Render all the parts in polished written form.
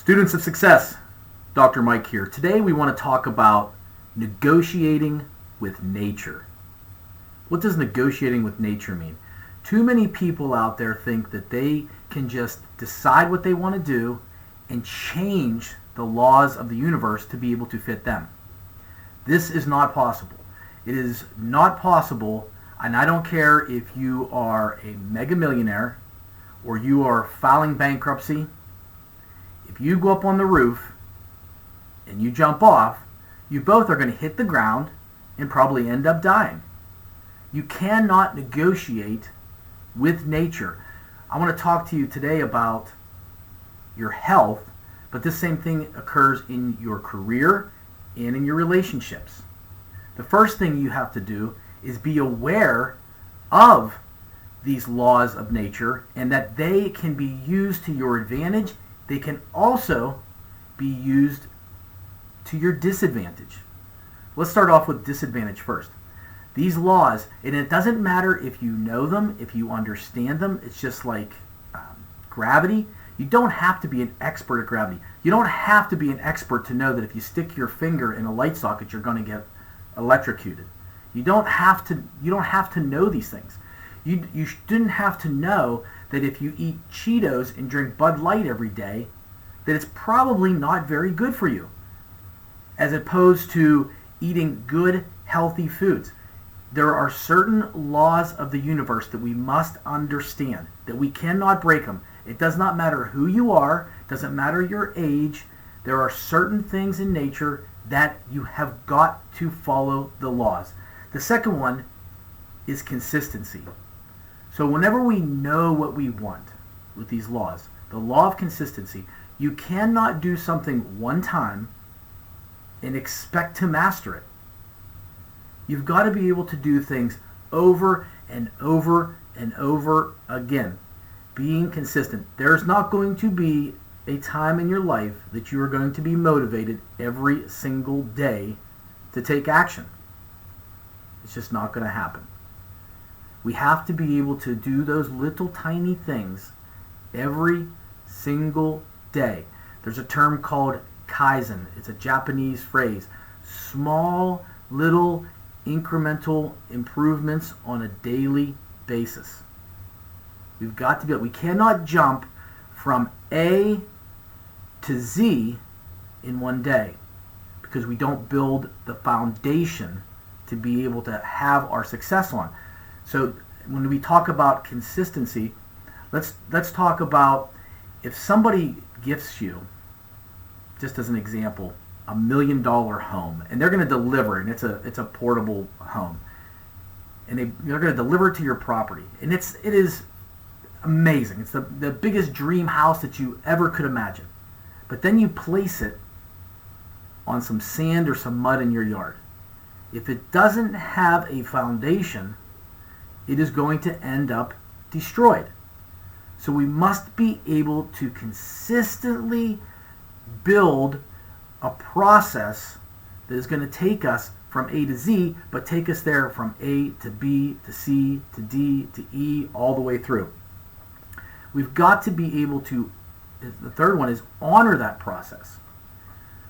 Students of Success, Dr. Mike here. Today we want to talk about negotiating with nature. What does negotiating with nature mean? Too many people out there think that they can just decide what they want to do and change the laws of the universe to be able to fit them. This is not possible. It is not possible, and I don't care if you are a mega millionaire or you are filing bankruptcy. If you go up on the roof and you jump off, you both are going to hit the ground and probably end up dying. You cannot negotiate with nature. I want to talk to you today about your health, but this same thing occurs in your career and in your relationships. The first thing you have to do is be aware of these laws of nature and that they can be used to your advantage. They can also be used to your disadvantage. Let's start off with disadvantage first. These laws, and it doesn't matter if you know them, if you understand them, it's just like gravity. You don't have to be an expert at gravity. You don't have to be an expert to know that if you stick your finger in a light socket, you're going to get electrocuted. You don't have to know these things. You didn't have to know that if you eat Cheetos and drink Bud Light every day, that it's probably not very good for you, as opposed to eating good, healthy foods. There are certain laws of the universe that we must understand, that we cannot break them. It does not matter who you are, it doesn't matter your age. There are certain things in nature that you have got to follow the laws. The second one is consistency. So whenever we know what we want with these laws, the law of consistency, you cannot do something one time and expect to master it. You've got to be able to do things over and over and over again. Being consistent. There's not going to be a time in your life that you are going to be motivated every single day to take action. It's just not going to happen. We have to be able to do those little tiny things every single day. There's a term called Kaizen. It's a Japanese phrase. Small, little, incremental improvements on a daily basis. We've got to be able, we cannot jump from A to Z in one day because we don't build the foundation to be able to have our success on. So when we talk about consistency, let's talk about if somebody gifts you, just as an example, $1 million home, and they're going to deliver it, and it's a portable home, and they're going to deliver it to your property, and it is amazing. It's the biggest dream house that you ever could imagine. But then you place it on some sand or some mud in your yard. If it doesn't have a foundation, it is going to end up destroyed. So we must be able to consistently build a process that is going to take us from A to Z, but take us there from A to B to C to D to E all the way through. We've got to be able to, the third one is honor that process.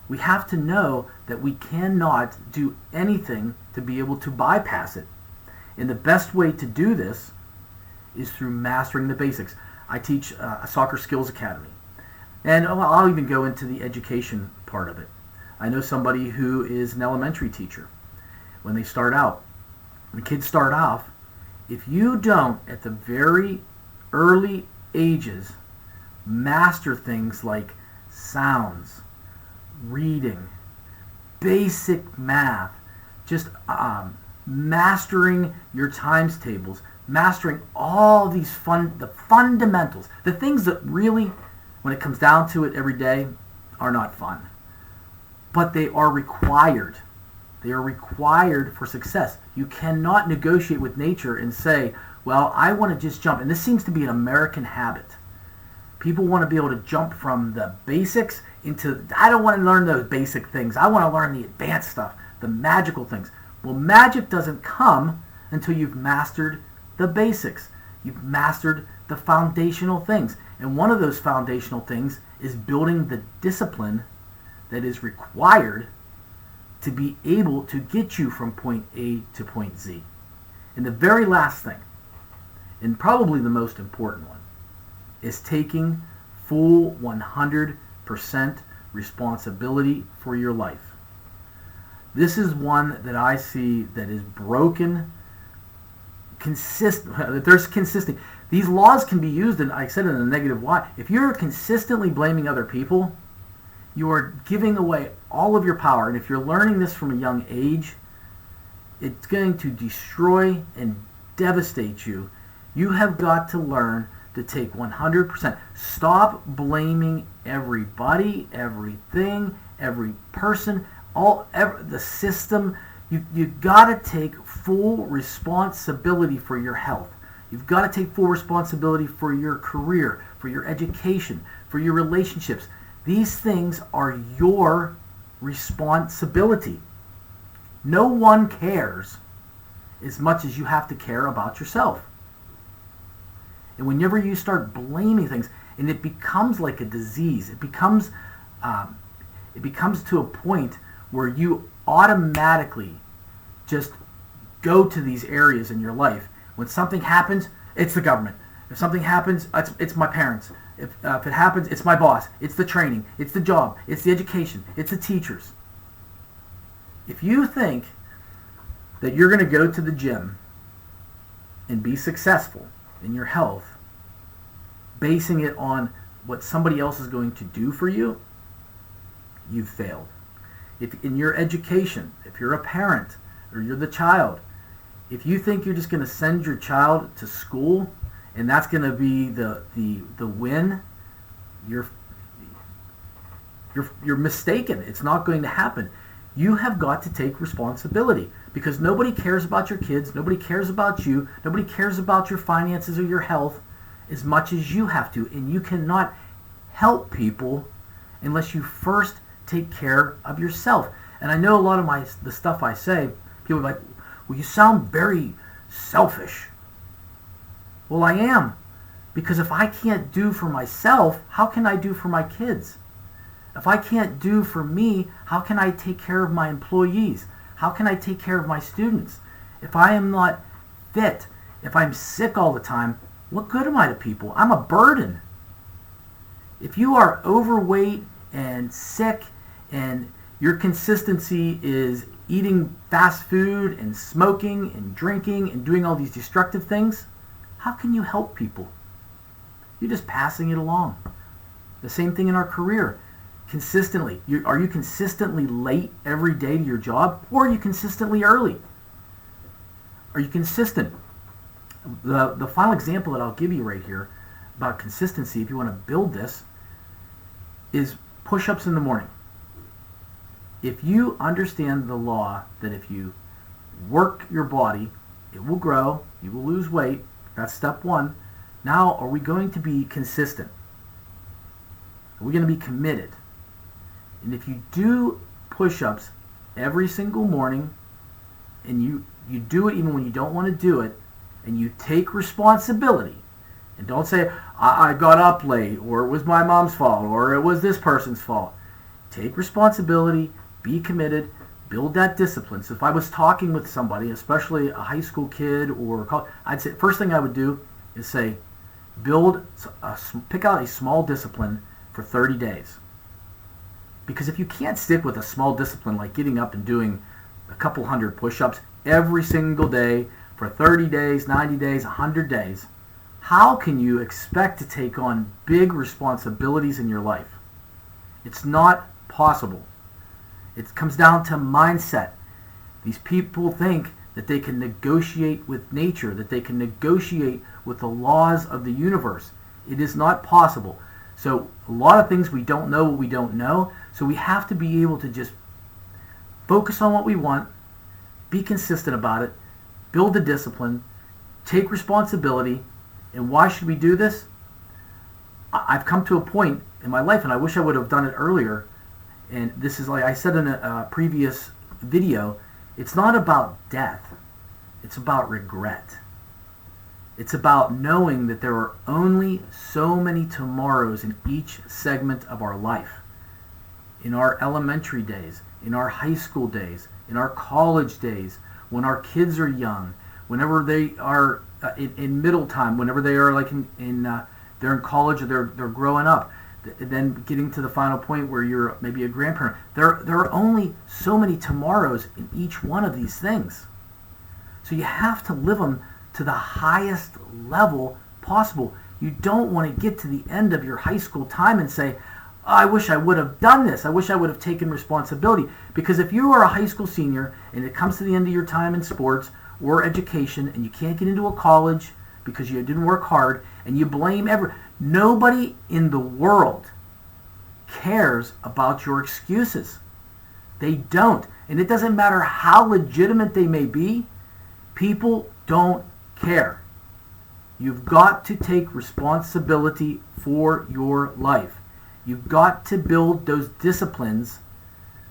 We have to know that we cannot do anything to be able to bypass it. And the best way to do this is through mastering the basics. I teach a soccer skills academy. And I'll even go into the education part of it. I know somebody who is an elementary teacher. When they start out, when kids start off, if you don't, at the very early ages, master things like sounds, reading, basic math, just mastering your times tables, mastering all these the fundamentals, the things that really, when it comes down to it every day, are not fun. But they are required. They are required for success. You cannot negotiate with nature and say, well, I want to just jump. And this seems to be an American habit. People want to be able to jump from the basics into, I don't want to learn those basic things. I want to learn the advanced stuff, the magical things. Well, magic doesn't come until you've mastered the basics. You've mastered the foundational things. And one of those foundational things is building the discipline that is required to be able to get you from point A to point Z. And the very last thing, and probably the most important one, is taking full 100% responsibility for your life. This is one that I see that is broken, that there's consistent. These laws can be used, and I said in a negative way. If you're consistently blaming other people, you are giving away all of your power. And if you're learning this from a young age, it's going to destroy and devastate you. You have got to learn to take 100%. Stop blaming everybody, everything, every person, the system. You've got to take full responsibility for your health. You've got to take full responsibility for your career, for your education, for your relationships. These things are your responsibility. No one cares as much as you have to care about yourself. And whenever you start blaming things, and it becomes like a disease, it becomes to a point where you automatically just go to these areas in your life. When something happens, it's the government. If something happens, it's my parents. If it happens, it's my boss. It's the training. It's the job. It's the education. It's the teachers. If you think that you're going to go to the gym and be successful in your health, basing it on what somebody else is going to do for you, you've failed. If in your education, if you're a parent or you're the child, if you think you're just going to send your child to school and that's going to be the win, you're mistaken. It's not going to happen. You have got to take responsibility because nobody cares about your kids, nobody cares about you, nobody cares about your finances or your health as much as you have to. And you cannot help people unless you first take care of yourself. And I know a lot of the stuff I say, people are like, well, you sound very selfish. Well, I am. Because if I can't do for myself, how can I do for my kids? If I can't do for me, how can I take care of my employees? How can I take care of my students? If I am not fit, if I'm sick all the time, what good am I to people? I'm a burden. If you are overweight and sick and your consistency is eating fast food and smoking and drinking and doing all these destructive things, how can you help people? You're just passing it along. The same thing in our career. Consistently. Are you consistently late every day to your job, or are you consistently early? Are you consistent? The final example that I'll give you right here about consistency, if you want to build this, is push-ups in the morning. If you understand the law that if you work your body, it will grow, you will lose weight, that's step one. Now, are we going to be consistent? Are we going to be committed? And if you do push-ups every single morning, and you do it even when you don't want to do it, and you take responsibility, and don't say, I got up late, or it was my mom's fault, or it was this person's fault. Take responsibility, be committed, build that discipline. So if I was talking with somebody, especially a high school kid or college, I'd say first thing I would do is say, pick out a small discipline for 30 days. Because if you can't stick with a small discipline like getting up and doing a couple hundred push-ups every single day for 30 days, 90 days, 100 days, how can you expect to take on big responsibilities in your life? It's not possible. It comes down to mindset. These people think that they can negotiate with nature, that they can negotiate with the laws of the universe. It is not possible. So a lot of things we don't know what we don't know. So we have to be able to just focus on what we want, be consistent about it, build the discipline, take responsibility. And why should we do this? I've come to a point in my life, and I wish I would have done it earlier, and this is like I said in a previous video, it's not about death. It's about regret. It's about knowing that there are only so many tomorrows in each segment of our life. In our elementary days, in our high school days, in our college days, when our kids are young, whenever they are in middle time, whenever they are like they're in college or they're growing up, then getting to the final point where you're maybe a grandparent. There are only so many tomorrows in each one of these things. So you have to live them to the highest level possible. You don't want to get to the end of your high school time and say, I wish I would have done this. I wish I would have taken responsibility. Because if you are a high school senior and it comes to the end of your time in sports or education and you can't get into a college because you didn't work hard and you blame nobody in the world cares about your excuses. They don't. And it doesn't matter how legitimate they may be. People don't care. You've got to take responsibility for your life. You've got to build those disciplines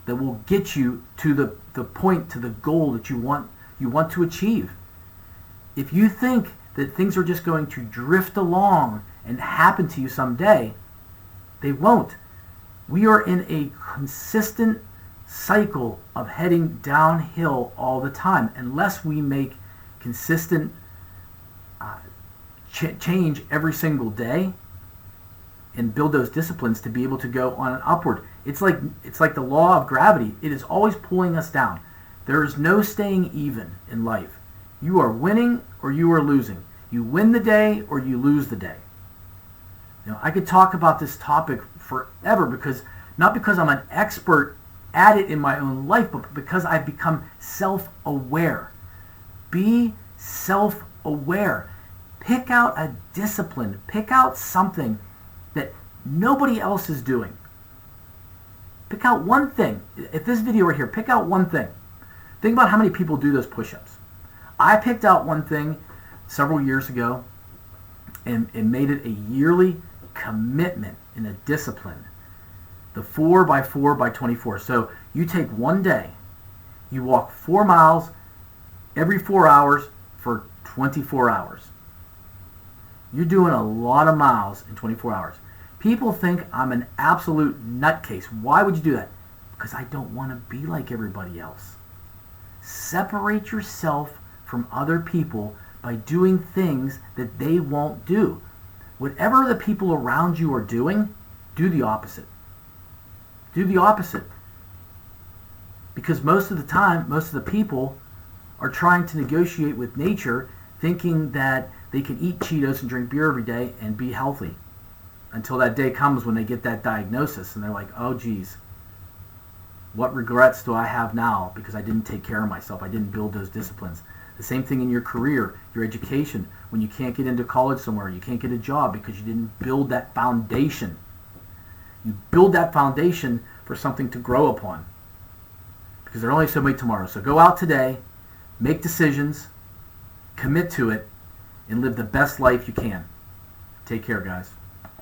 that will get you to the point, to the goal that you want to achieve. If you think that things are just going to drift along and happen to you someday, they won't. We are in a consistent cycle of heading downhill all the time unless we make consistent change every single day and build those disciplines to be able to go on an upward. It's like the law of gravity. It is always pulling us down. There is no staying even in life. You are winning or you are losing. You win the day or you lose the day. I could talk about this topic forever not because I'm an expert at it in my own life, but because I've become self-aware. Be self-aware. Pick out a discipline. Pick out something that nobody else is doing. Pick out one thing. If this video right here, pick out one thing. Think about how many people do those push-ups. I picked out one thing several years ago and made it a yearly commitment and a discipline. The 4x4x24. So you take one day, you walk 4 miles every 4 hours for 24 hours. You're doing a lot of miles in 24 hours. People think I'm an absolute nutcase. Why would you do that? Because I don't want to be like everybody else. Separate yourself from other people by doing things that they won't do. Whatever the people around you are doing, do the opposite. Do the opposite. Because most of the time, most of the people are trying to negotiate with nature, thinking that they can eat Cheetos and drink beer every day and be healthy. Until that day comes when they get that diagnosis and they're like, oh geez, what regrets do I have now because I didn't take care of myself? I didn't build those disciplines. The same thing in your career, your education. When you can't get into college somewhere, you can't get a job because you didn't build that foundation. You build that foundation for something to grow upon. Because there are only so many tomorrows. So go out today, make decisions, commit to it, and live the best life you can. Take care, guys.